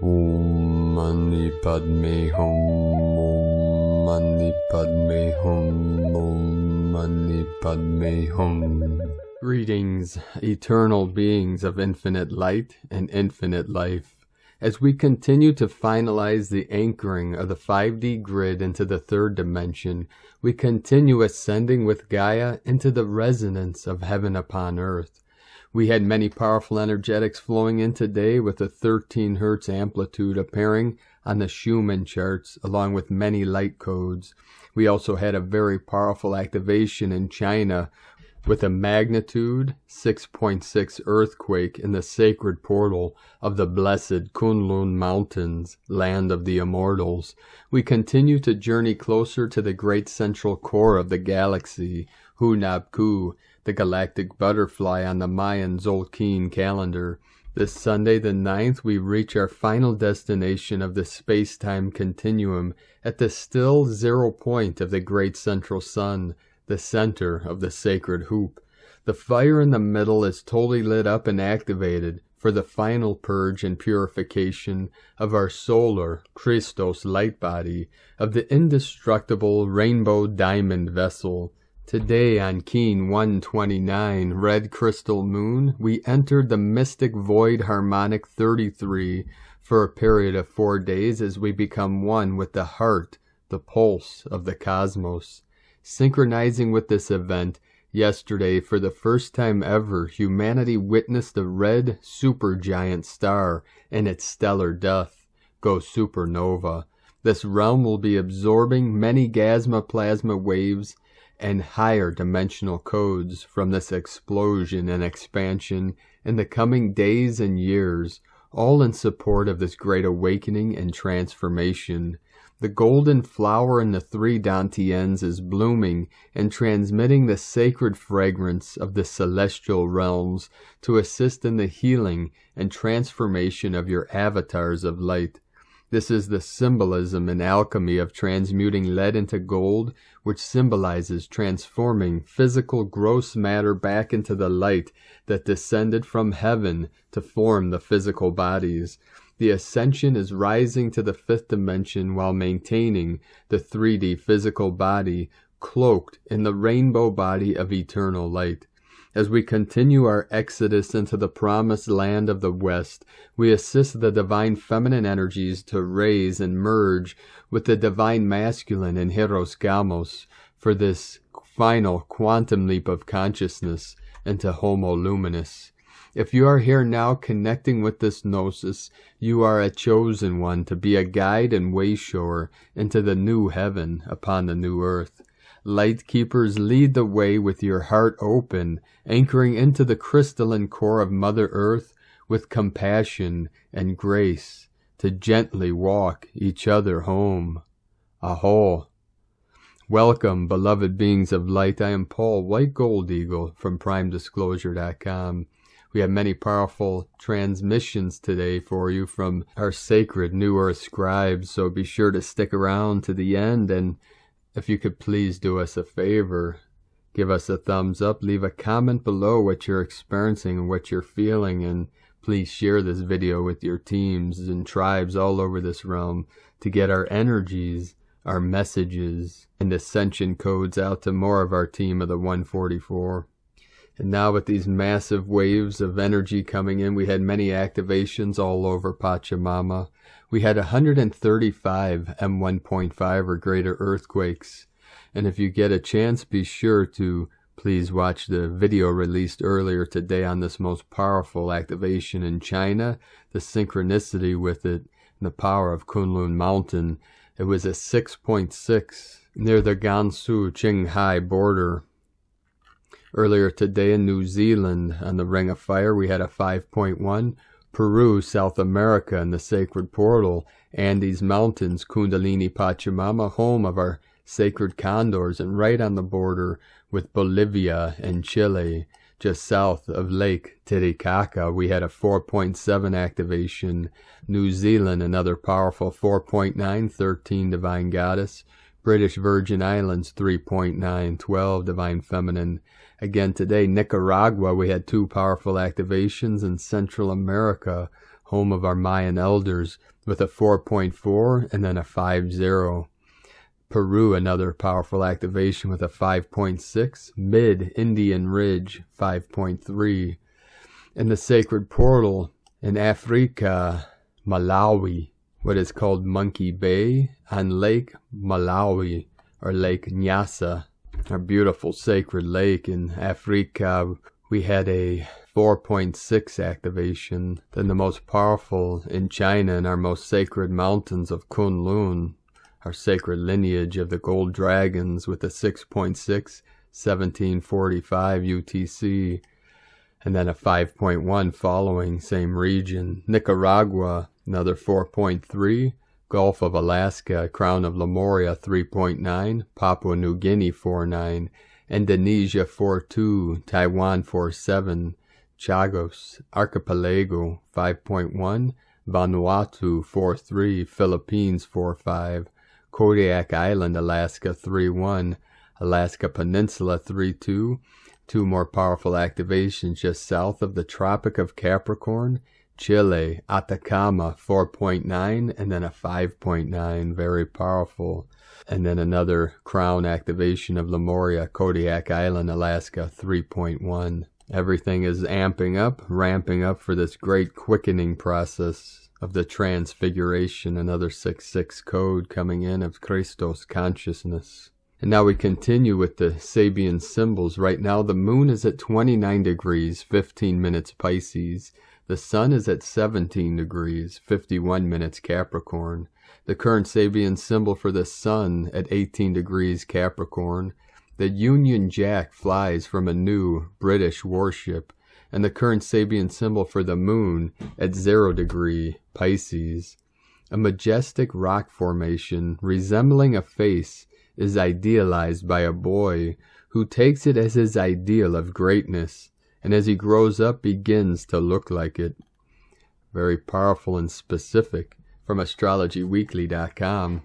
Om Mani Padme Hum, Om Mani Padme Hum, Om Mani Padme Hum. Greetings, eternal beings of infinite light and infinite life. As we continue to finalize the anchoring of the 5D grid into the third dimension, we continue ascending with Gaia into the resonance of heaven upon earth. We had many powerful energetics flowing in today with a 13 Hz amplitude appearing on the Schumann charts along with many light codes. We also had a very powerful activation in China with a magnitude 6.6 earthquake in the sacred portal of the blessed Kunlun Mountains, land of the Immortals. We continue to journey closer to the great central core of the galaxy, Hunabku, the galactic butterfly on the Mayan Tzolk'in calendar. This Sunday the 9th, we reach our final destination of the space-time continuum at the still zero point of the great central sun, the center of the sacred hoop. The fire in the middle is totally lit up and activated for the final purge and purification of our solar Christos Lightbody, of the indestructible rainbow diamond vessel. Today on Keen 129, Red Crystal Moon, we entered the mystic void Harmonic 33 for a period of 4 days as we become one with the heart, the pulse of the cosmos. Synchronizing with this event, yesterday for the first time ever, humanity witnessed a red supergiant star in its stellar death go supernova. This realm will be absorbing many gamma plasma waves and higher dimensional codes from this explosion and expansion in the coming days and years, all in support of this great awakening and transformation. The golden flower in the 3 dantians is blooming and transmitting the sacred fragrance of the celestial realms to assist in the healing and transformation of your avatars of light. This is the symbolism and alchemy of transmuting lead into gold, which symbolizes transforming physical gross matter back into the light that descended from heaven to form the physical bodies. The Ascension is rising to the 5th dimension while maintaining the 3D physical body cloaked in the rainbow body of eternal light. As we continue our exodus into the promised land of the West, we assist the divine feminine energies to raise and merge with the divine masculine in Hieros Gamos for this final quantum leap of consciousness into Homo Luminous. If you are here now connecting with this gnosis, you are a chosen one to be a guide and wayshower into the new heaven upon the new earth. Light keepers, lead the way with your heart open, anchoring into the crystalline core of Mother Earth with compassion and grace to gently walk each other home. Aho. Welcome, beloved beings of light. I am Paul, White Gold Eagle from PrimeDisclosure.com. We have many powerful transmissions today for you from our sacred New Earth scribes, so be sure to stick around to the end, and if you could please do us a favor, give us a thumbs up, leave a comment below what you're experiencing and what you're feeling, and please share this video with your teams and tribes all over this realm to get our energies, our messages, and ascension codes out to more of our team of the 144. And now with these massive waves of energy coming in, we had many activations all over Pachamama. We had 135 M1.5 or greater earthquakes. And if you get a chance, be sure to please watch the video released earlier today on this most powerful activation in China, the synchronicity with it, and the power of Kunlun Mountain. It was a 6.6 near the Gansu-Qinghai border. Earlier today in New Zealand, on the Ring of Fire, we had a 5.1. Peru, South America, in the sacred portal, Andes Mountains, Kundalini Pachamama, home of our sacred condors, and right on the border with Bolivia and Chile, just south of Lake Titicaca, we had a 4.7 activation. New Zealand, another powerful 4.9, 13 Divine Goddess. British Virgin Islands, 3.9, 12 Divine Feminine. Again today, Nicaragua, we had 2 powerful activations. In Central America, home of our Mayan elders, with a 4.4 and then a 5-0. Peru, another powerful activation with a 5.6. Mid-Indian Ridge, 5.3. And the sacred portal in Africa, Malawi, what is called Monkey Bay, on Lake Malawi, or Lake Nyasa, our beautiful sacred lake in Africa. We had a 4.6 activation, then the most powerful in China in our most sacred mountains of Kunlun, our sacred lineage of the gold dragons, with a 6.6, 1745 UTC, and then a 5.1 following, same region. Nicaragua, another 4.3, Gulf of Alaska, Crown of Lemuria 3.9, Papua New Guinea 4.9, Indonesia 4.2, Taiwan 4.7, Chagos Archipelago 5.1, Vanuatu 4.3, Philippines 4.5, Kodiak Island, Alaska 3.1, Alaska Peninsula 3.2, two more powerful activations just south of the Tropic of Capricorn, Chile, Atacama 4.9, and then a 5.9, very powerful. And then another crown activation of Lemuria, Kodiak Island, Alaska 3.1. Everything is amping up, ramping up for this great quickening process of the transfiguration, another 6.6 code coming in of Christos consciousness. And now we continue with the Sabian symbols. Right now the moon is at 29 degrees, 15 minutes Pisces. The sun is at 17 degrees, 51 minutes Capricorn. The current Sabian symbol for the sun at 18 degrees Capricorn. The Union Jack flies from a new British warship. And the current Sabian symbol for the moon at 0 degree Pisces. A majestic rock formation resembling a face is idealized by a boy who takes it as his ideal of greatness, and as he grows up begins to look like it. Very powerful and specific from astrologyweekly.com.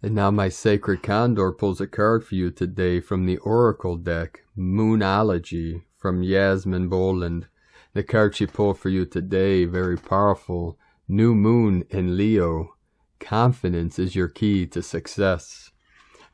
And now my sacred condor pulls a card for you today from the Oracle deck, Moonology, from Yasmin Boland. The card she pulled for you today, very powerful. New moon in Leo. Confidence is your key to success.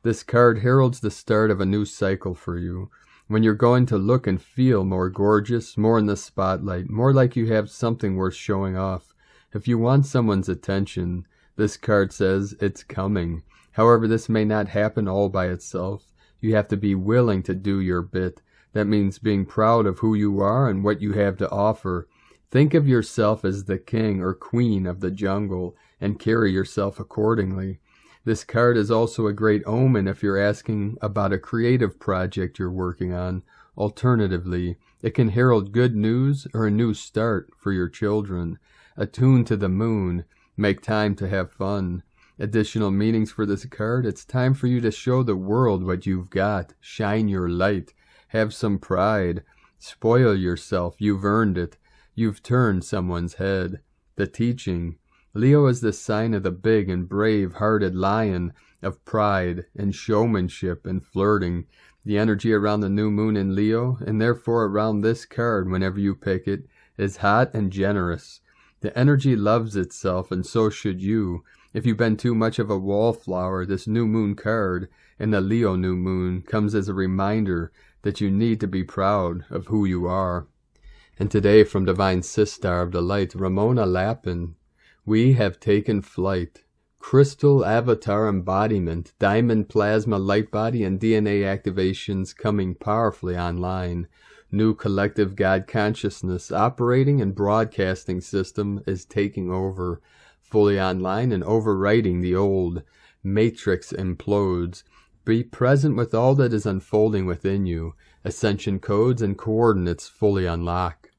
This card heralds the start of a new cycle for you, when you're going to look and feel more gorgeous, more in the spotlight, more like you have something worth showing off. If you want someone's attention, this card says it's coming. However, this may not happen all by itself. You have to be willing to do your bit. That means being proud of who you are and what you have to offer. Think of yourself as the king or queen of the jungle and carry yourself accordingly. This card is also a great omen if you're asking about a creative project you're working on. Alternatively, it can herald good news or a new start for your children. Attune to the moon. Make time to have fun. Additional meanings for this card: it's time for you to show the world what you've got. Shine your light. Have some pride. Spoil yourself. You've earned it. You've turned someone's head. The teaching: Leo is the sign of the big and brave-hearted lion of pride and showmanship and flirting. The energy around the new moon in Leo, and therefore around this card whenever you pick it, is hot and generous. The energy loves itself, and so should you. If you've been too much of a wallflower, this new moon card and the Leo new moon comes as a reminder that you need to be proud of who you are. And today, from Divine Sistar of the Light, Ramona Lappin, we have taken flight. Crystal avatar embodiment, diamond plasma Lightbody, and DNA activations coming powerfully online. New collective God consciousness operating and broadcasting system is taking over. Fully online and overwriting the old. Matrix implodes. Be present with all that is unfolding within you. Ascension codes and coordinates fully unlock.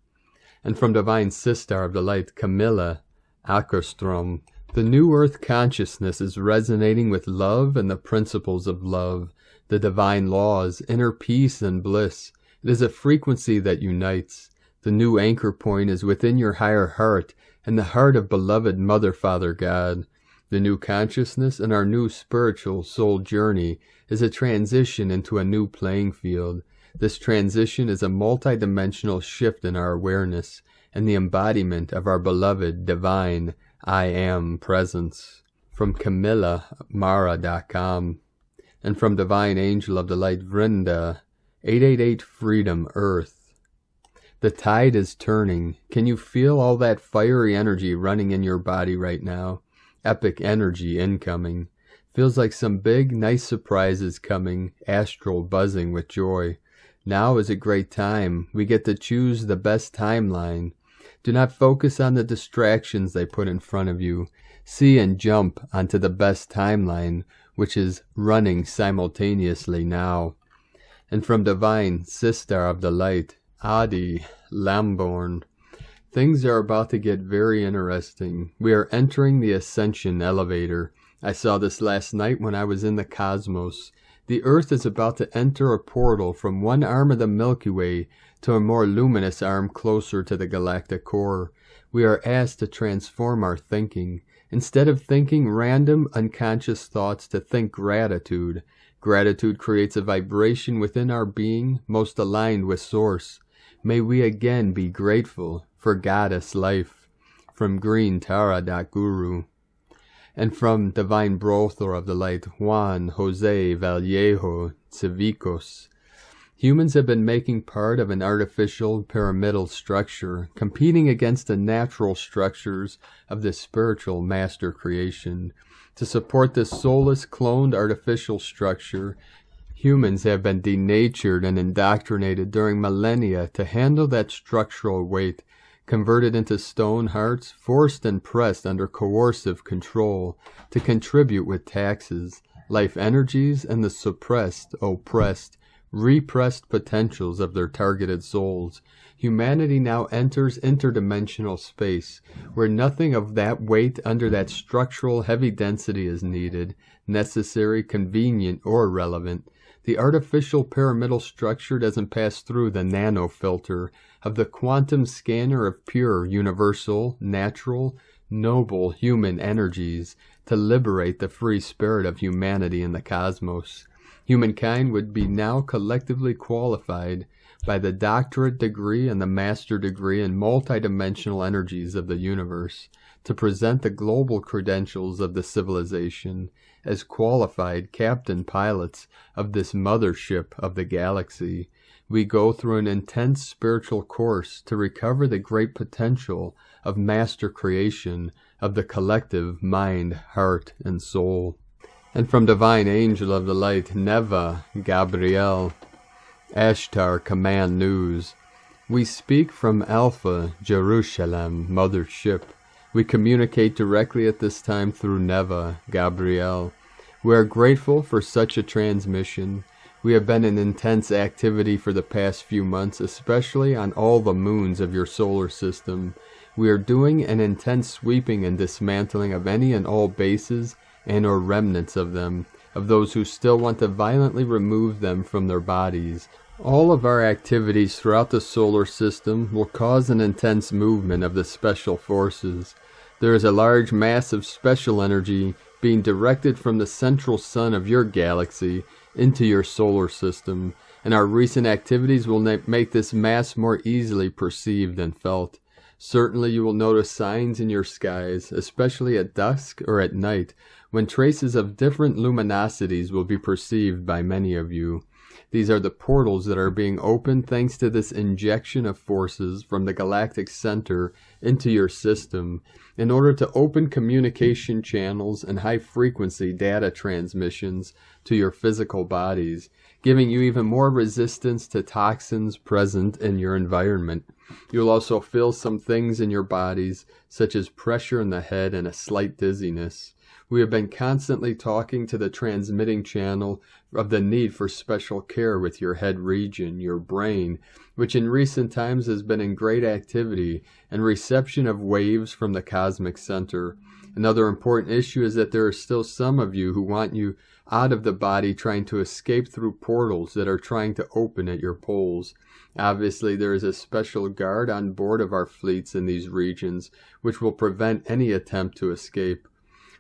And from Divine Sistar of the Light, Camilla Ackerstrom, the new earth consciousness is resonating with love and the principles of love, the divine laws, inner peace and bliss. It is a frequency that unites. The new anchor point is within your higher heart and the heart of beloved Mother, Father, God. The new consciousness and our new spiritual soul journey is a transition into a new playing field. This transition is a multidimensional shift in our awareness, and the embodiment of our beloved divine I Am presence. From CamillaMara.com, and from Divine Angel of the Light Vrinda, 888 Freedom Earth. The tide is turning. Can you feel all that fiery energy running in your body right now? Epic energy incoming. Feels like some big, nice surprises coming, astral buzzing with joy. Now is a great time. We get to choose the best timeline. Do not focus on the distractions they put in front of you. See and jump onto the best timeline, which is running simultaneously now. And from Divine Sister of the Light, Adi Lamborn, things are about to get very interesting. We are entering the Ascension elevator. I saw this last night when I was in the cosmos. The Earth is about to enter a portal from one arm of the Milky Way to a more luminous arm closer to the galactic core. We are asked to transform our thinking. Instead of thinking random, unconscious thoughts, to think gratitude. Gratitude creates a vibration within our being most aligned with Source. May we again be grateful for Goddess life. From greentara.guru. And from Divine Brother of the Light, Juan Jose Vallejo Civicos. Humans have been making part of an artificial pyramidal structure, competing against the natural structures of the spiritual master creation. To support this soulless, cloned artificial structure, humans have been denatured and indoctrinated during millennia to handle that structural weight, converted into stone hearts, forced and pressed under coercive control, to contribute with taxes, life energies, and the suppressed, oppressed, repressed potentials of their targeted souls. Humanity now enters interdimensional space, where nothing of that weight under that structural heavy density is needed, necessary, convenient, or relevant. The artificial pyramidal structure doesn't pass through the nanofilter of the quantum scanner of pure, universal, natural, noble human energies to liberate the free spirit of humanity in the cosmos. Humankind would be now collectively qualified by the doctorate degree and the master degree in multidimensional energies of the universe to present the global credentials of the civilization as qualified captain pilots of this mothership of the galaxy. We go through an intense spiritual course to recover the great potential of master creation of the collective mind, heart, and soul. And from Divine Angel of the Light, Neva Gabriel, Ashtar Command News. We speak from Alpha Jerusalem, Mothership. We communicate directly at this time through Neva Gabriel. We are grateful for such a transmission. We have been in intense activity for the past few months, especially on all the moons of your solar system. We are doing an intense sweeping and dismantling of any and all bases and or remnants of them, of those who still want to violently remove them from their bodies. All of our activities throughout the solar system will cause an intense movement of the special forces. There is a large mass of special energy being directed from the central sun of your galaxy into your solar system, and our recent activities will make this mass more easily perceived and felt. Certainly you will notice signs in your skies, especially at dusk or at night, when traces of different luminosities will be perceived by many of you. These are the portals that are being opened thanks to this injection of forces from the galactic center into your system in order to open communication channels and high-frequency data transmissions to your physical bodies, giving you even more resistance to toxins present in your environment. You'll also feel some things in your bodies, such as pressure in the head and a slight dizziness. We have been constantly talking to the transmitting channel of the need for special care with your head region, your brain, which in recent times has been in great activity and reception of waves from the cosmic center. Another important issue is that there are still some of you who want you out of the body trying to escape through portals that are trying to open at your poles. Obviously, there is a special guard on board of our fleets in these regions, which will prevent any attempt to escape.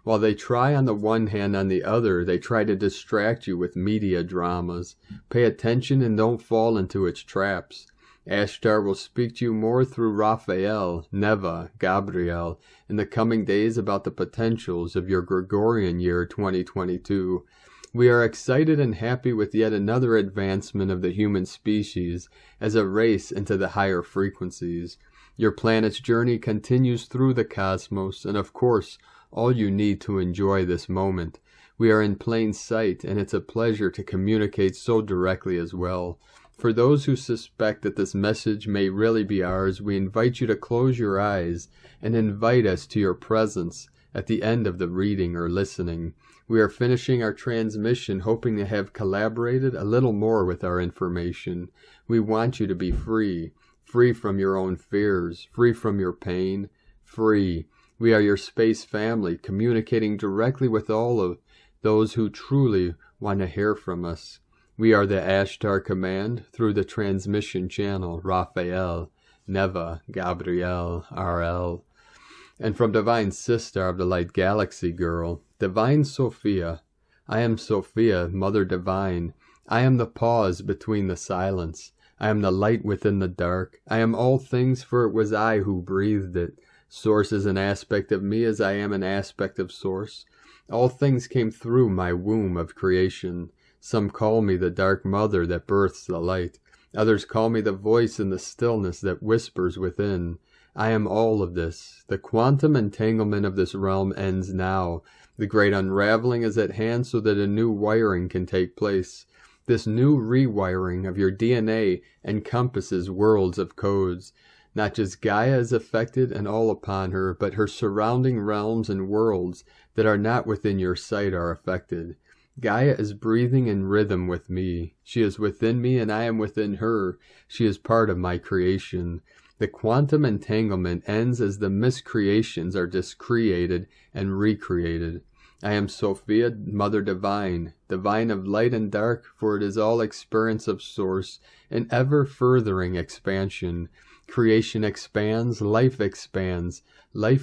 While they try on the one hand, on the other, they try to distract you with media dramas. Pay attention and don't fall into its traps. Ashtar will speak to you more through Raphael, Neva, Gabriel in the coming days about the potentials of your Gregorian year 2022. We are excited and happy with yet another advancement of the human species as a race into the higher frequencies. Your planet's journey continues through the cosmos, and of course, all you need to enjoy this moment. We are in plain sight, and it's a pleasure to communicate so directly as well. For those who suspect that this message may really be ours, we invite you to close your eyes and invite us to your presence at the end of the reading or listening. We are finishing our transmission, hoping to have collaborated a little more with our information. We want you to be free, free from your own fears, free from your pain, free. We are your space family, communicating directly with all of those who truly want to hear from us. We are the Ashtar Command through the transmission channel, Raphael, Neva, Gabriel, RL. And from Divine Sister of the Light Galaxy Girl, Divine Sophia. I am Sophia, Mother Divine. I am the pause between the silence. I am the light within the dark. I am all things, for it was I who breathed it. Source is an aspect of me as I am an aspect of Source. All things came through my womb of creation. Some call me the dark mother that births the light. Others call me the voice in the stillness that whispers within. I am all of this. The quantum entanglement of this realm ends now. The great unraveling is at hand so that a new wiring can take place. This new rewiring of your DNA encompasses worlds of codes. Not just Gaia is affected and all upon her, but her surrounding realms and worlds that are not within your sight are affected. Gaia is breathing in rhythm with me. She is within me and I am within her. She is part of my creation. The quantum entanglement ends as the miscreations are discreated and recreated. I am Sophia, Mother Divine, divine of light and dark, for it is all experience of Source, an ever-furthering expansion. Creation expands, life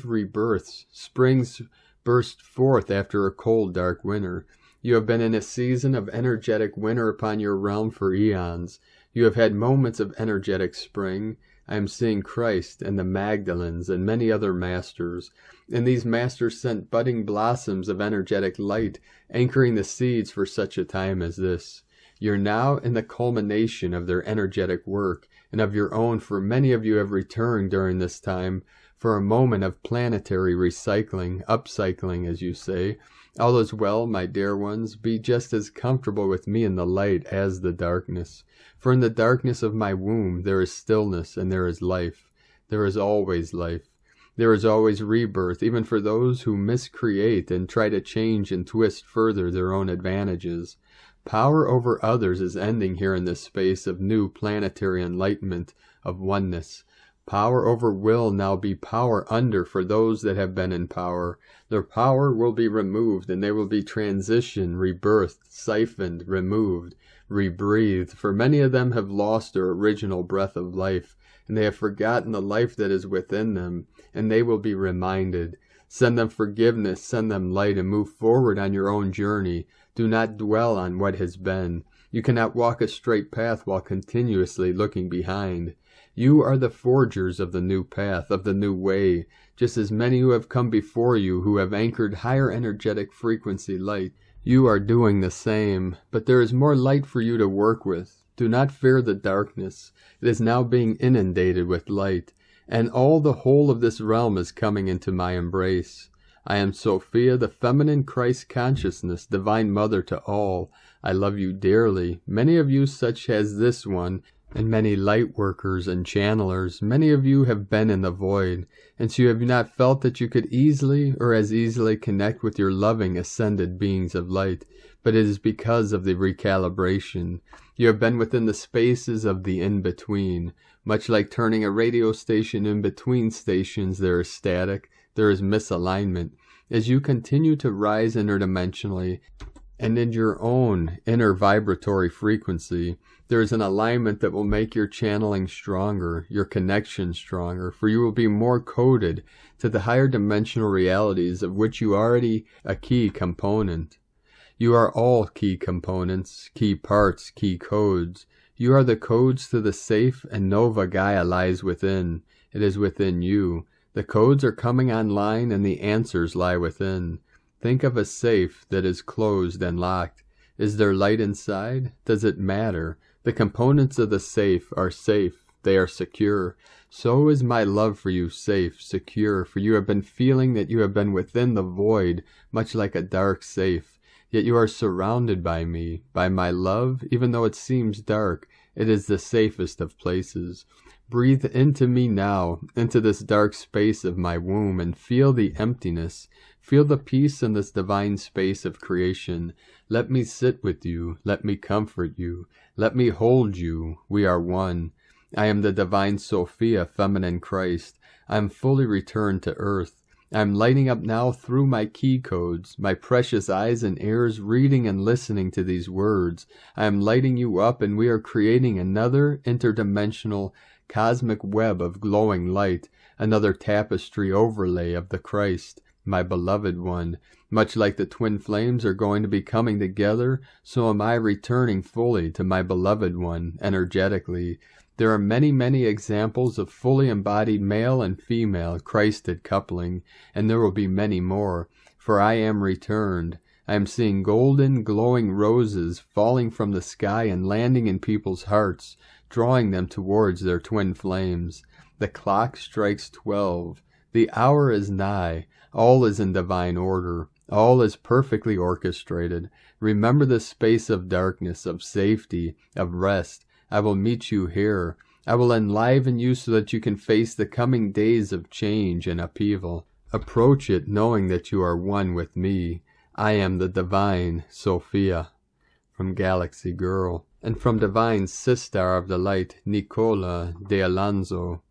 rebirths, springs burst forth after a cold, dark winter. You have been in a season of energetic winter upon your realm for eons. You have had moments of energetic spring. I am seeing Christ and the Magdalens and many other masters, and these masters sent budding blossoms of energetic light, anchoring the seeds for such a time as this. You're now in the culmination of their energetic work, and of your own, for many of you have returned during this time for a moment of planetary recycling, upcycling, as you say. All is well, my dear ones. Be just as comfortable with me in the light as the darkness. For in the darkness of my womb there is stillness and there is life. There is always life. There is always rebirth, even for those who miscreate and try to change and twist further their own advantages. Power over others is ending here in this space of new planetary enlightenment, of oneness. Power over will now be power under for those that have been in power. Their power will be removed, and they will be transitioned, rebirthed, siphoned, removed, rebreathed. For many of them have lost their original breath of life, and they have forgotten the life that is within them, and they will be reminded. Send them forgiveness, send them light, and move forward on your own journey. Do not dwell on what has been. You cannot walk a straight path while continuously looking behind. You are the forgers of the new path, of the new way, just as many who have come before you who have anchored higher energetic frequency light. You are doing the same, but there is more light for you to work with. Do not fear the darkness. It is now being inundated with light, and all the whole of this realm is coming into my embrace. I am Sophia, the feminine Christ consciousness, divine mother to all. I love you dearly. Many of you such as this one, and many light workers and channelers, many of you have been in the void, and so you have not felt that you could easily or as easily connect with your loving ascended beings of light, but it is because of the recalibration. You have been within the spaces of the in-between. Much like turning a radio station in between stations, there is static, there is misalignment. As you continue to rise interdimensionally, and in your own inner vibratory frequency, there is an alignment that will make your channeling stronger, your connection stronger, for you will be more coded to the higher dimensional realities of which you are already a key component. You are all key components, key parts, key codes. You are the codes to the safe, and Nova Gaia lies within. It is within you. The codes are coming online, and the answers lie within. Think of a safe that is closed and locked. Is there light inside? Does it matter? The components of the safe are safe. They are secure. So is my love for you safe, secure, for you have been feeling that you have been within the void, much like a dark safe. Yet you are surrounded by me, by my love, even though it seems dark. It is the safest of places. Breathe into me now, into this dark space of my womb, and feel the emptiness. Feel the peace in this divine space of creation. Let me sit with you. Let me comfort you. Let me hold you. We are one. I am the divine Sophia, feminine Christ. I am fully returned to earth. I am lighting up now through my key codes, my precious eyes and ears reading and listening to these words. I am lighting you up, and we are creating another interdimensional cosmic web of glowing light, another tapestry overlay of the Christ, my beloved one. Much like the twin flames are going to be coming together, so am I returning fully to my beloved one, energetically. There are many, many examples of fully embodied male and female Christed coupling, and there will be many more, for I am returned. I am seeing golden, glowing roses falling from the sky and landing in people's hearts, drawing them towards their twin flames. The clock strikes 12. The hour is nigh. All is in divine order. All is perfectly orchestrated. Remember the space of darkness, of safety, of rest. I will meet you here. I will enliven you so that you can face the coming days of change and upheaval. Approach it knowing that you are one with me. I am the divine Sophia. From Galaxy Girl. And from divine Sistar of the Light, Nicola de Alonso.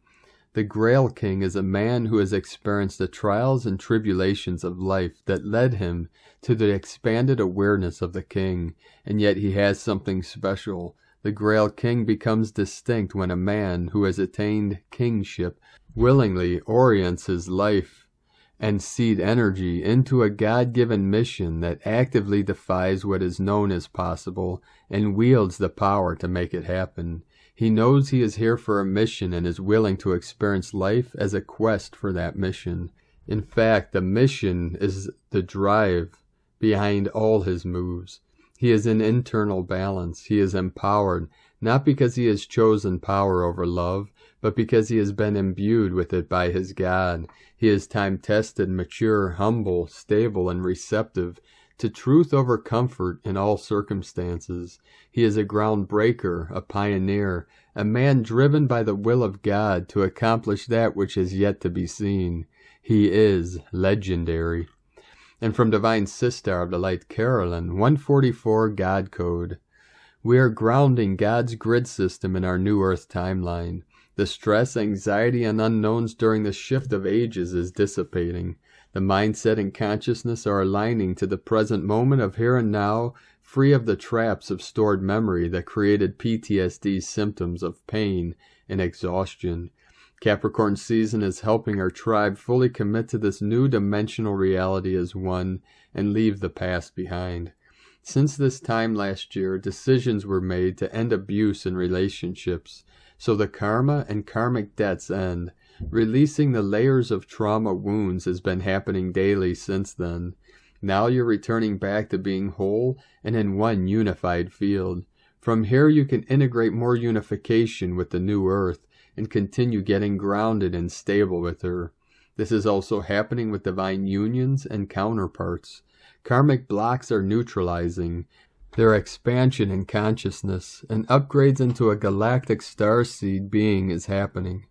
The Grail King is a man who has experienced the trials and tribulations of life that led him to the expanded awareness of the King, and yet he has something special. The Grail King becomes distinct when a man who has attained kingship willingly orients his life and seed energy into a God-given mission that actively defies what is known as possible and wields the power to make it happen. He knows he is here for a mission and is willing to experience life as a quest for that mission. In fact, the mission is the drive behind all his moves. He is in internal balance. He is empowered, not because he has chosen power over love, but because he has been imbued with it by his God. He is time-tested, mature, humble, stable, and receptive to truth over comfort in all circumstances. He is a groundbreaker, a pioneer, a man driven by the will of God to accomplish that which is yet to be seen. He is legendary. And from Divine Sistar of the Light, Carolyn, 144 God Code. We are grounding God's grid system in our new Earth timeline. The stress, anxiety, and unknowns during the shift of ages is dissipating. The mindset and consciousness are aligning to the present moment of here and now, free of the traps of stored memory that created PTSD symptoms of pain and exhaustion. Capricorn season is helping our tribe fully commit to this new dimensional reality as one and leave the past behind. Since this time last year, decisions were made to end abuse in relationships, so the karma and karmic debts end. Releasing the layers of trauma wounds has been happening daily since then. Now you're returning back to being whole and in one unified field. From here you can integrate more unification with the new earth and continue getting grounded and stable with her. This is also happening with divine unions and counterparts. Karmic blocks are neutralizing. Their expansion in consciousness and upgrades into a galactic starseed being is happening.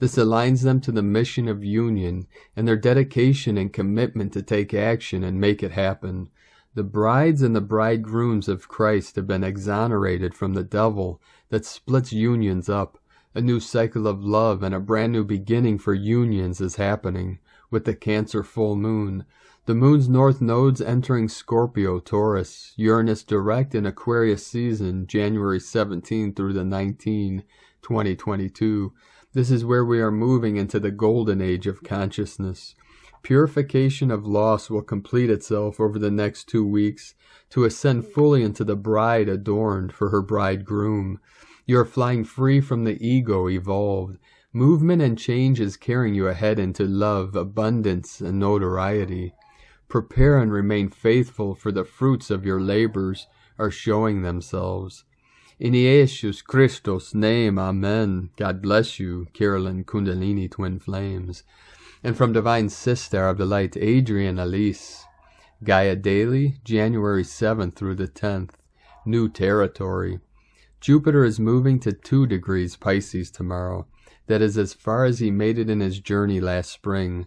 This aligns them to the mission of union and their dedication and commitment to take action and make it happen. The brides and the bridegrooms of Christ have been exonerated from the devil that splits unions up. A new cycle of love and a brand new beginning for unions is happening with the Cancer full moon. The moon's north nodes entering Scorpio, Taurus, Uranus direct in Aquarius season, January 17 through the 19, 2022. This is where we are moving into the golden age of consciousness. Purification of loss will complete itself over the next 2 weeks to ascend fully into the bride adorned for her bridegroom. You are flying free from the ego evolved. Movement and change is carrying you ahead into love, abundance, and notoriety. Prepare and remain faithful, for the fruits of your labors are showing themselves. In Jesus Christos' name, Amen. God bless you, Carolyn Kundalini Twin Flames. And from Divine Sister of the Light, Adrian Elise. Gaia Daily, January 7th through the 10th. New territory. Jupiter is moving to 2 degrees Pisces tomorrow. That is as far as he made it in his journey last spring.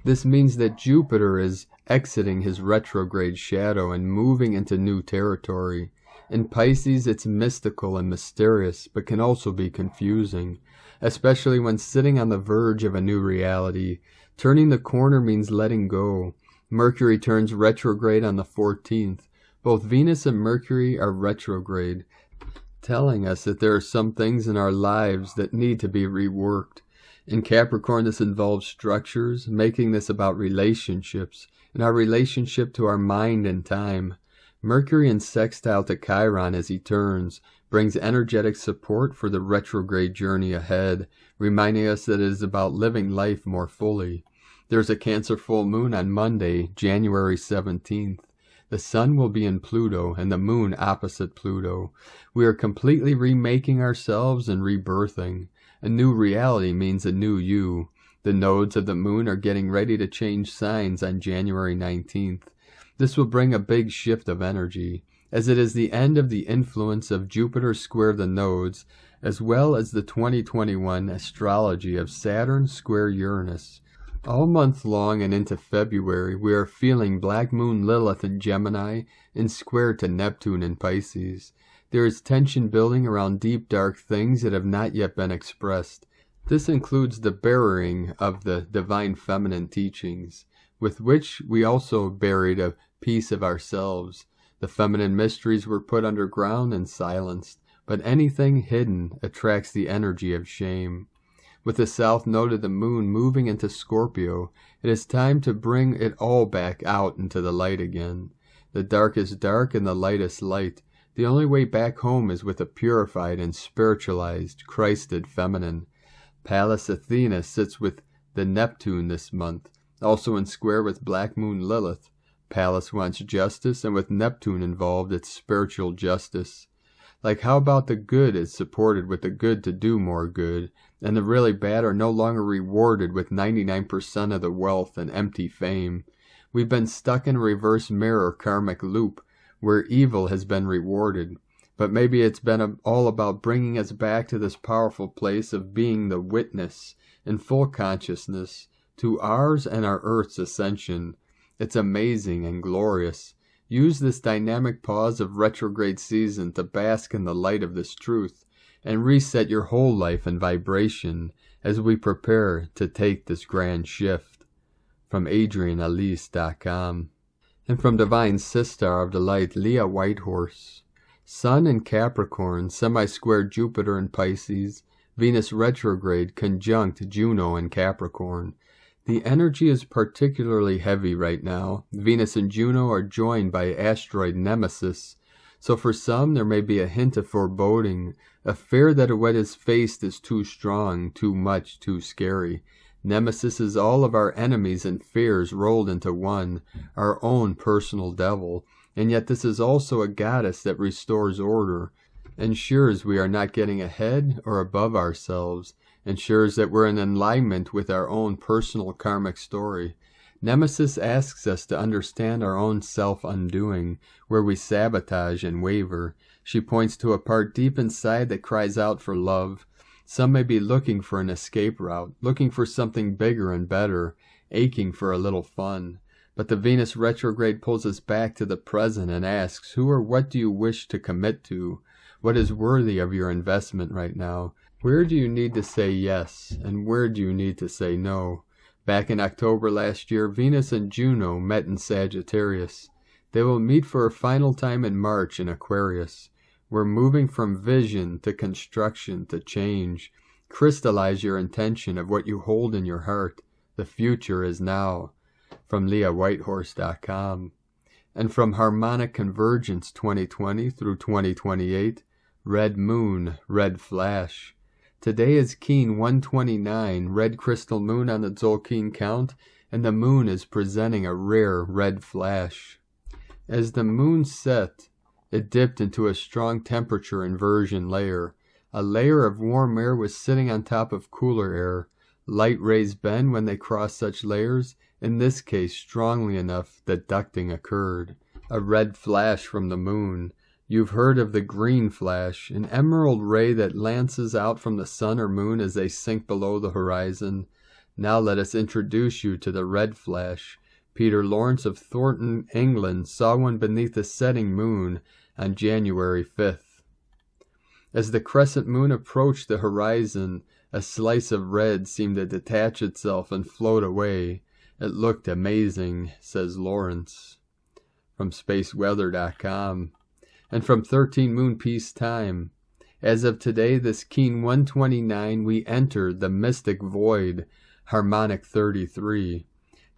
This means that Jupiter is exiting his retrograde shadow and moving into new territory. In Pisces, it's mystical and mysterious, but can also be confusing, especially when sitting on the verge of a new reality. Turning the corner means letting go. Mercury turns retrograde on the 14th. Both Venus and Mercury are retrograde, telling us that there are some things in our lives that need to be reworked. In Capricorn, this involves structures, making this about relationships, and our relationship to our mind and time. Mercury in sextile to Chiron as he turns brings energetic support for the retrograde journey ahead, reminding us that it is about living life more fully. There's a Cancer full moon on Monday, January 17th. The sun will be in Pluto and the moon opposite Pluto. We are completely remaking ourselves and rebirthing. A new reality means a new you. The nodes of the moon are getting ready to change signs on January 19th. This will bring a big shift of energy, as it is the end of the influence of Jupiter square the nodes, as well as the 2021 astrology of Saturn square Uranus. All month long and into February, we are feeling Black Moon Lilith in Gemini and square to Neptune in Pisces. There is tension building around deep dark things that have not yet been expressed. This includes the burying of the divine feminine teachings, with which we also buried a piece of ourselves. The feminine mysteries were put underground and silenced, but anything hidden attracts the energy of shame. With the south node of the moon moving into Scorpio, it is time to bring it all back out into the light again. The dark is dark and the light is light. The only way back home is with a purified and spiritualized, Christed feminine. Pallas Athena sits with the Neptune this month, also in square with Black Moon Lilith. Pallas wants justice, and with Neptune involved, it's spiritual justice. Like how about the good is supported with the good to do more good, and the really bad are no longer rewarded with 99% of the wealth and empty fame. We've been stuck in a reverse mirror karmic loop, where evil has been rewarded. But maybe it's been all about bringing us back to this powerful place of being the witness in full consciousness to ours and our Earth's ascension. It's amazing and glorious. Use this dynamic pause of retrograde season to bask in the light of this truth and reset your whole life and vibration as we prepare to take this grand shift. From AdrianElise.com. And from Divine Sister of the Light, Leah Whitehorse. Sun in Capricorn, semi-square Jupiter in Pisces, Venus retrograde conjunct Juno in Capricorn. The energy is particularly heavy right now. Venus and Juno are joined by asteroid Nemesis, so for some there may be a hint of foreboding, a fear that what is faced is too strong, too much, too scary. Nemesis is all of our enemies and fears rolled into one, our own personal devil, and yet this is also a goddess that restores order, ensures we are not getting ahead or above ourselves, ensures that we're in alignment with our own personal karmic story. Nemesis asks us to understand our own self-undoing, where we sabotage and waver. She points to a part deep inside that cries out for love. Some may be looking for an escape route, looking for something bigger and better, aching for a little fun. But the Venus retrograde pulls us back to the present and asks, who or what do you wish to commit to? What is worthy of your investment right now? Where do you need to say yes, and where do you need to say no? Back in October last year, Venus and Juno met in Sagittarius. They will meet for a final time in March in Aquarius. We're moving from vision to construction to change. Crystallize your intention of what you hold in your heart. The future is now. From LeahWhitehorse.com. And from Harmonic Convergence 2020 through 2028, Red moon, red flash. Today is Keen 129, red crystal moon on the Tzolk'in count, and the moon is presenting a rare red flash. As the moon set, it dipped into a strong temperature inversion layer. A layer of warm air was sitting on top of cooler air. Light rays bend when they cross such layers, in this case strongly enough that ducting occurred. A red flash from the moon. You've heard of the green flash, an emerald ray that lances out from the sun or moon as they sink below the horizon. Now let us introduce you to the red flash. Peter Lawrence of Thornton, England, saw one beneath the setting moon on January 5th. As the crescent moon approached the horizon, a slice of red seemed to detach itself and float away. It looked amazing, says Lawrence. From spaceweather.com. And from 13 Moon Peace Time. As of today, this Keen 129, we entered the mystic void, Harmonic 33.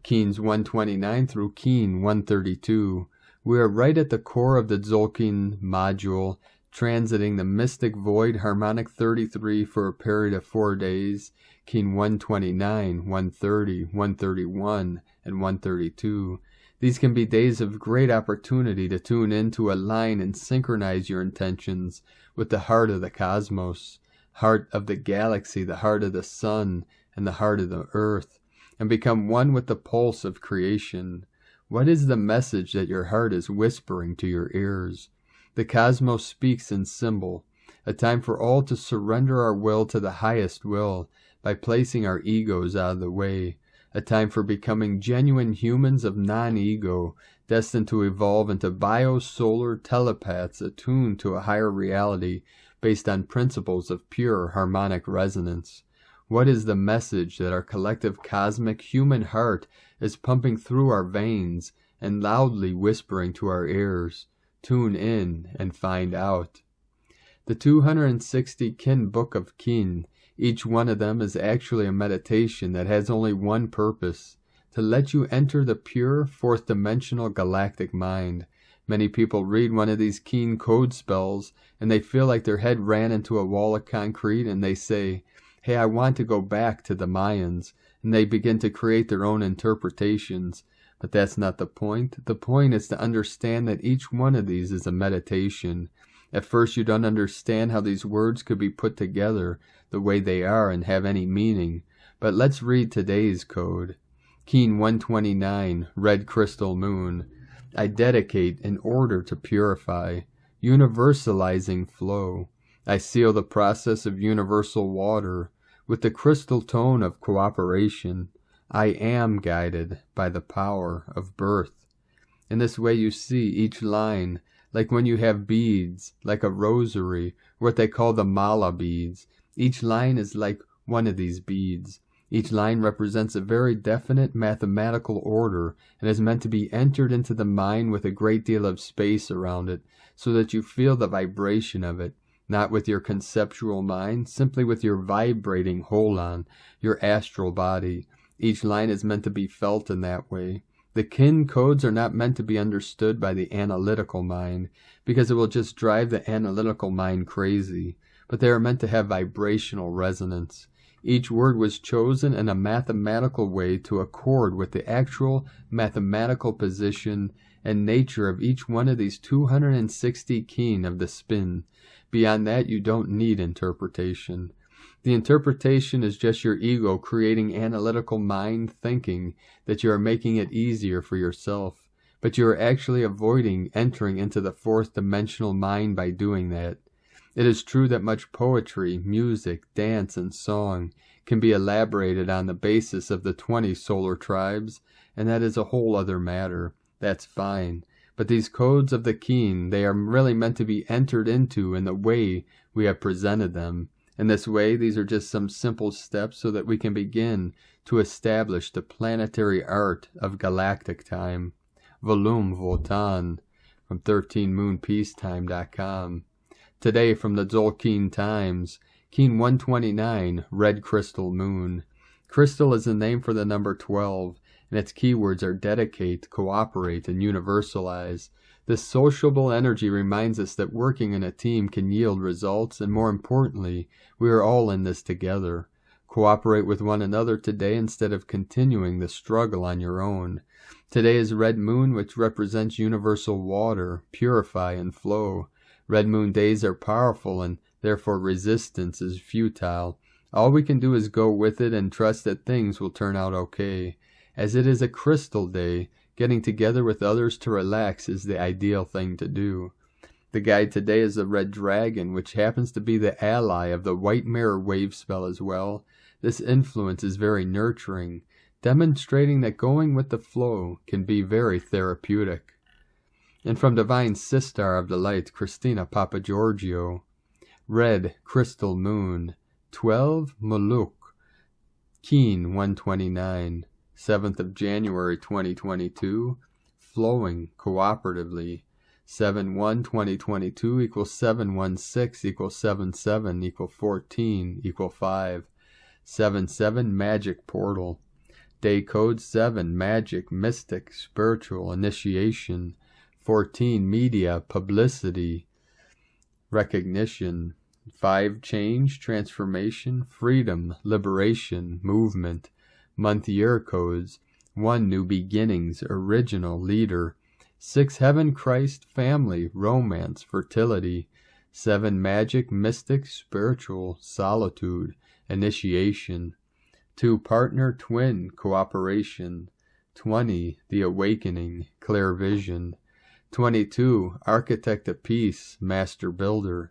Keens 129 through Keen 132. We are right at the core of the Tzolk'in module, transiting the mystic void Harmonic 33 for a period of 4 days, Keen 129, 130, 131, and 132. These can be days of great opportunity to tune in, to align and synchronize your intentions with the heart of the cosmos, heart of the galaxy, the heart of the sun, and the heart of the earth, and become one with the pulse of creation. What is the message that your heart is whispering to your ears? The cosmos speaks in symbol, a time for all to surrender our will to the highest will by placing our egos out of the way, a time for becoming genuine humans of non-ego, destined to evolve into bio-solar telepaths attuned to a higher reality based on principles of pure harmonic resonance. What is the message that our collective cosmic human heart is pumping through our veins and loudly whispering to our ears? Tune in and find out. The 260 Kin Book of Kin, each one of them is actually a meditation that has only one purpose, to let you enter the pure, fourth-dimensional galactic mind. Many people read one of these Kin code spells, and they feel like their head ran into a wall of concrete, and they say, hey, I want to go back to the Mayans, and they begin to create their own interpretations. But that's not the point. The point is to understand that each one of these is a meditation. At first you don't understand how these words could be put together the way they are and have any meaning. But let's read today's code. Keen 129, Red Crystal Moon. I dedicate in order to purify, universalizing flow. I seal the process of universal water with the crystal tone of cooperation. I am guided by the power of birth. In this way you see each line, like when you have beads, like a rosary, what they call the mala beads. Each line is like one of these beads. Each line represents a very definite mathematical order and is meant to be entered into the mind with a great deal of space around it, so that you feel the vibration of it, not with your conceptual mind, simply with your vibrating holon, your astral body. Each line is meant to be felt in that way. The Kin codes are not meant to be understood by the analytical mind, because it will just drive the analytical mind crazy, but they are meant to have vibrational resonance. Each word was chosen in a mathematical way to accord with the actual mathematical position and nature of each one of these 260 Kin of the spin. Beyond that, you don't need interpretation. The interpretation is just your ego creating analytical mind thinking that you are making it easier for yourself, but you are actually avoiding entering into the fourth dimensional mind by doing that. It is true that much poetry, music, dance, and song can be elaborated on the basis of the 20 solar tribes, and that is a whole other matter. That's fine. But these codes of the Kin, they are really meant to be entered into in the way we have presented them. In this way, these are just some simple steps so that we can begin to establish the planetary art of galactic time. Volume Votan from 13moonpeacetime.com. Today from the Tzolk'in Times, Keen 129, Red Crystal Moon. Crystal is the name for the number 12, and its keywords are dedicate, cooperate, and universalize. This sociable energy reminds us that working in a team can yield results, and more importantly, we are all in this together. Cooperate with one another today instead of continuing the struggle on your own. Today is Red Moon, which represents universal water, purify and flow. Red Moon days are powerful, and therefore resistance is futile. All we can do is go with it and trust that things will turn out okay. As it is a crystal day, getting together with others to relax is the ideal thing to do. The guide today is the Red Dragon, which happens to be the ally of the White Mirror wave spell as well. This influence is very nurturing, demonstrating that going with the flow can be very therapeutic. And from Divine Sistar of the Light, Christina Papagiorgio, Red Crystal Moon, 12 Muluk, Keen 129, 7th of January 2022, flowing cooperatively. 7/1/2022 equals 7/16 equals 7/7 equals 14 equals 5. 7/7 Magic Portal. Day code 7 Magic, Mystic, Spiritual, Initiation. 14 Media, Publicity, Recognition. 5 Change, Transformation, Freedom, Liberation, Movement. Month year codes. 1 New Beginnings, Original, Leader. 6 Heaven, Christ, Family, Romance, Fertility. 7 Magic, Mystic, Spiritual, Solitude, Initiation. 2 Partner, Twin, Cooperation. 20 The Awakening, Clear Vision. 22 Architect of Peace, Master Builder.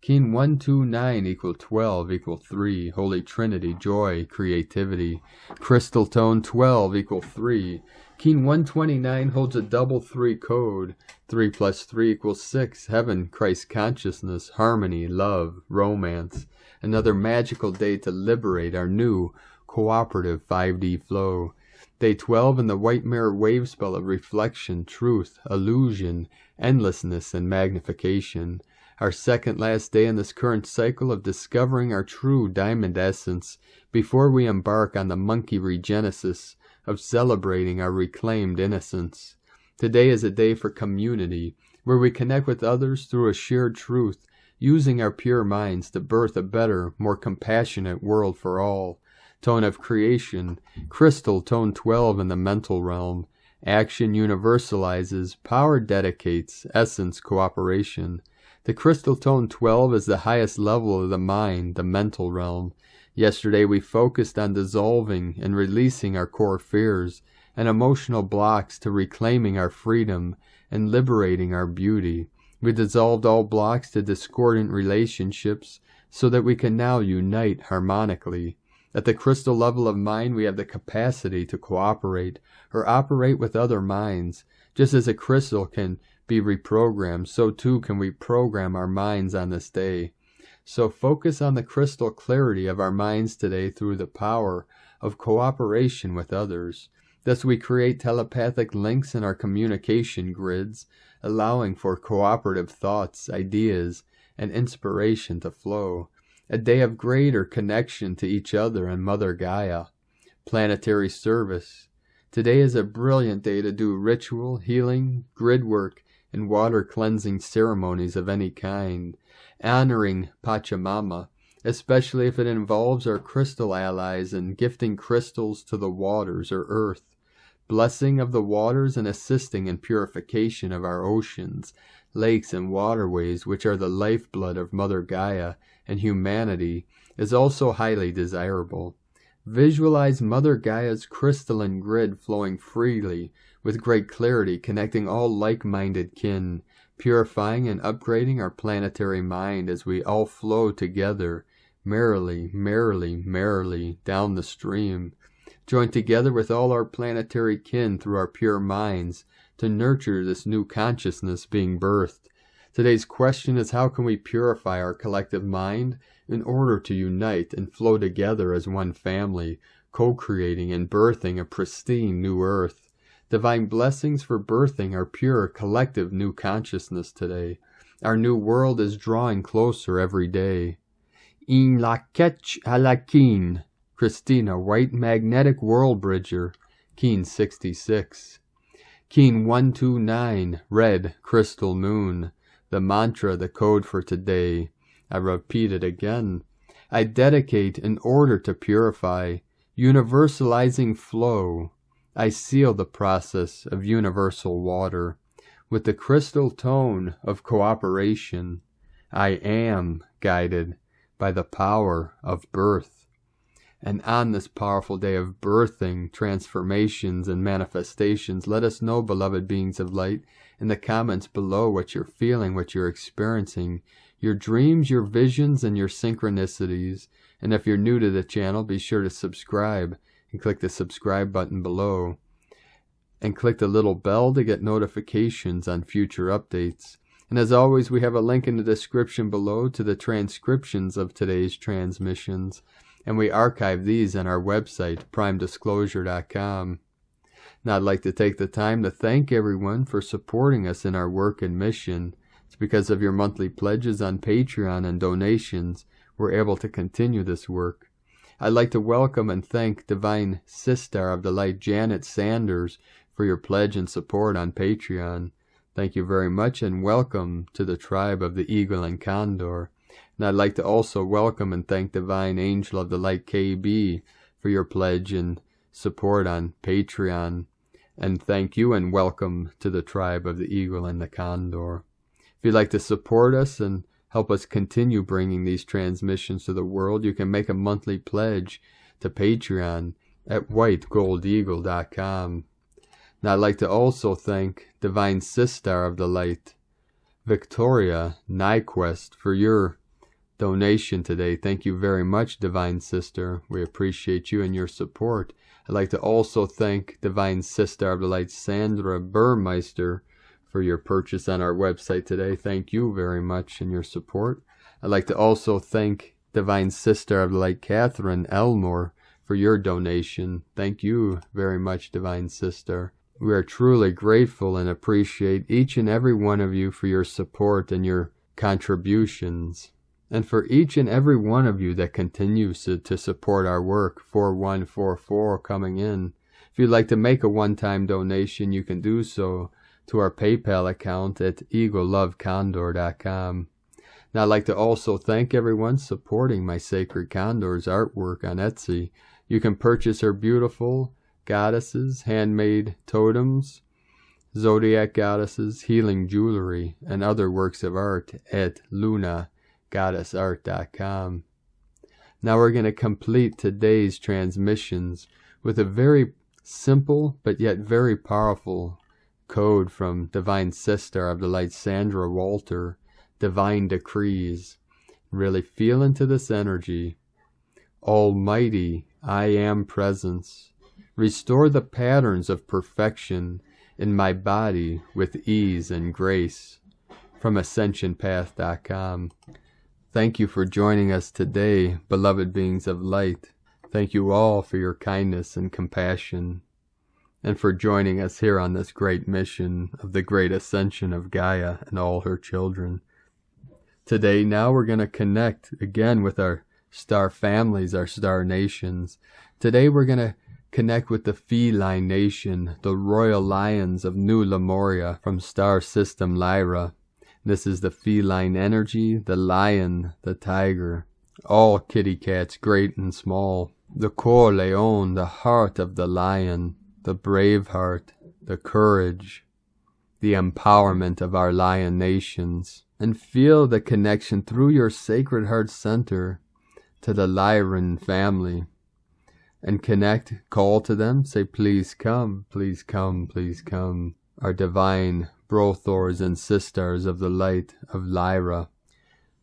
Keen 129 equals 12 equals 3, Holy Trinity, Joy, Creativity. Crystal Tone 12 equals 3. Keen 129 holds a double 3 code. 3 plus 3 equals 6, Heaven, Christ Consciousness, Harmony, Love, Romance. Another magical day to liberate our new cooperative 5D flow. Day 12 in the White Mirror wave spell of reflection, truth, illusion, endlessness, and magnification. Our second last day in this current cycle of discovering our true diamond essence before we embark on the monkey regenesis of celebrating our reclaimed innocence. Today is a day for community, where we connect with others through a shared truth, using our pure minds to birth a better, more compassionate world for all. Tone of creation, crystal tone 12 in the mental realm. Action universalizes, power dedicates, essence cooperation. The crystal tone 12 is the highest level of the mind, the mental realm. Yesterday we focused on dissolving and releasing our core fears and emotional blocks to reclaiming our freedom and liberating our beauty. We dissolved all blocks to discordant relationships so that we can now unite harmonically. At the crystal level of mind, we have the capacity to cooperate or operate with other minds. Just as a crystal can be reprogrammed, so too can we program our minds on this day. So focus on the crystal clarity of our minds today through the power of cooperation with others. Thus we create telepathic links in our communication grids, allowing for cooperative thoughts, ideas, and inspiration to flow. A day of greater connection to each other and Mother Gaia. Planetary service. Today is a brilliant day to do ritual, healing, grid work, and water cleansing ceremonies of any kind, honoring Pachamama, especially if it involves our crystal allies and gifting crystals to the waters or earth, blessing of the waters and assisting in purification of our oceans, lakes, and waterways, which are the lifeblood of Mother Gaia and humanity, is also highly desirable. Visualize Mother Gaia's crystalline grid flowing freely with great clarity, connecting all like-minded kin, purifying and upgrading our planetary mind as we all flow together, merrily, merrily, merrily, down the stream. Join together with all our planetary kin through our pure minds to nurture this new consciousness being birthed. Today's question is, how can we purify our collective mind in order to unite and flow together as one family, co-creating and birthing a pristine new earth? Divine blessings for birthing our pure collective new consciousness today. Our new world is drawing closer every day. In la ketch a la kin, Christina, White Magnetic World Bridger, Keen 66. Keen 129, red crystal moon. The mantra, the code for today. I repeat it again. I dedicate in order to purify, universalizing flow. I seal the process of universal water with the crystal tone of cooperation. I am guided by the power of birth. And on this powerful day of birthing, transformations, and manifestations, let us know, beloved beings of light, in the comments below what you're feeling, what you're experiencing, your dreams, your visions, and your synchronicities. And if you're new to the channel, be sure to subscribe and click the subscribe button below. And click the little bell to get notifications on future updates. And as always, we have a link in the description below to the transcriptions of today's transmissions. And we archive these on our website, primedisclosure.com. Now I'd like to take the time to thank everyone for supporting us in our work and mission. It's because of your monthly pledges on Patreon and donations we're able to continue this work. I'd like to welcome and thank Divine Sister of the Light Janet Sanders for your pledge and support on Patreon. Thank you very much, and welcome to the tribe of the Eagle and Condor. And I'd like to also welcome and thank Divine Angel of the Light KB for your pledge and support on Patreon. And thank you and welcome to the tribe of the Eagle and the Condor. If you'd like to support us and help us continue bringing these transmissions to the world, you can make a monthly pledge to Patreon at whitegoldeagle.com. And I'd like to also thank Divine Sister of the Light, Victoria Nyquist, for your donation today. Thank you very much, Divine Sister. We appreciate you and your support. I'd like to also thank Divine Sister of the Light, Sandra Burmeister, for your purchase on our website today. Thank you very much and your support. I'd like to also thank Divine Sister of the Light, Catherine Elmore, for your donation. Thank you very much, Divine Sister. We are truly grateful and appreciate each and every one of you for your support and your contributions. And for each and every one of you that continues to support our work, 4144 coming in. If you'd like to make a one-time donation, you can do so to our PayPal account at eaglelovecondor.com. Now I'd like to also thank everyone supporting my Sacred Condors artwork on Etsy. You can purchase her beautiful goddesses, handmade totems, zodiac goddesses, healing jewelry, and other works of art at lunagoddessart.com. Now we're going to complete today's transmissions with a very simple but yet very powerful code from Divine Sister of the Light, Sandra Walter, Divine Decrees. Really feel into this energy. Almighty, I am presence. Restore the patterns of perfection in my body with ease and grace. From AscensionPath.com. Thank you for joining us today, beloved beings of light. Thank you all for your kindness and compassion, and for joining us here on this great mission of the great ascension of Gaia and all her children. Today, now we're going to connect again with our star families, our star nations. Today we're going to connect with the Feline Nation, the royal lions of New Lemuria from star system Lyra. This is the feline energy, the lion, the tiger, all kitty cats, great and small. The Cor Leon, the heart of the lion, the brave heart, the courage, the empowerment of our lion nations. And feel the connection through your sacred heart center to the Lyran family. And connect, call to them, say, please come, please come, please come. Our divine brothors and sisters of the light of Lyra.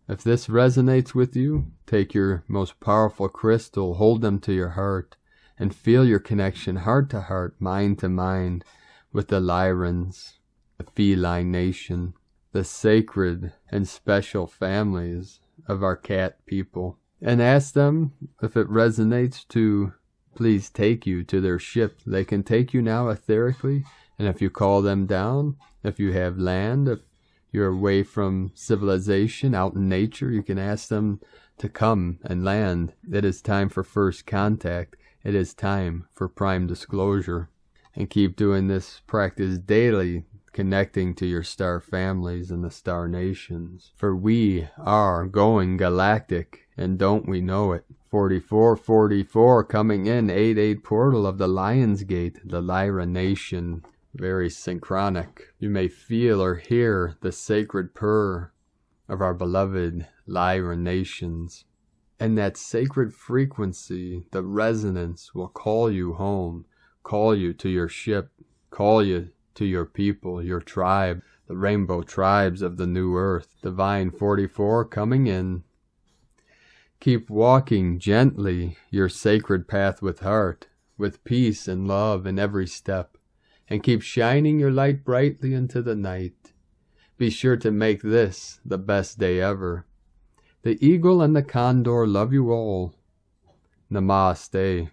If this resonates with you, take your most powerful crystal, hold them to your heart, and feel your connection heart to heart, mind to mind, with the Lyrans, the Feline Nation, the sacred and special families of our cat people. And ask them, if it resonates, to please take you to their ship. They can take you now etherically, and if you call them down, if you have land, if you're away from civilization, out in nature, you can ask them to come and land. It is time for first contact. It is time for prime disclosure. And keep doing this practice daily, connecting to your star families and the star nations. For we are going galactic, and don't we know it? 4444 coming in, 88 portal of the Lion's Gate, the Lyra nation. Very synchronic. You may feel or hear the sacred purr of our beloved Lyra nations. And that sacred frequency, the resonance, will call you home, call you to your ship, call you to your people, your tribe, the rainbow tribes of the new earth. Divine 44 coming in. Keep walking gently your sacred path with heart, with peace and love in every step, and keep shining your light brightly into the night. Be sure to make this the best day ever. The eagle and the condor love you all. Namaste.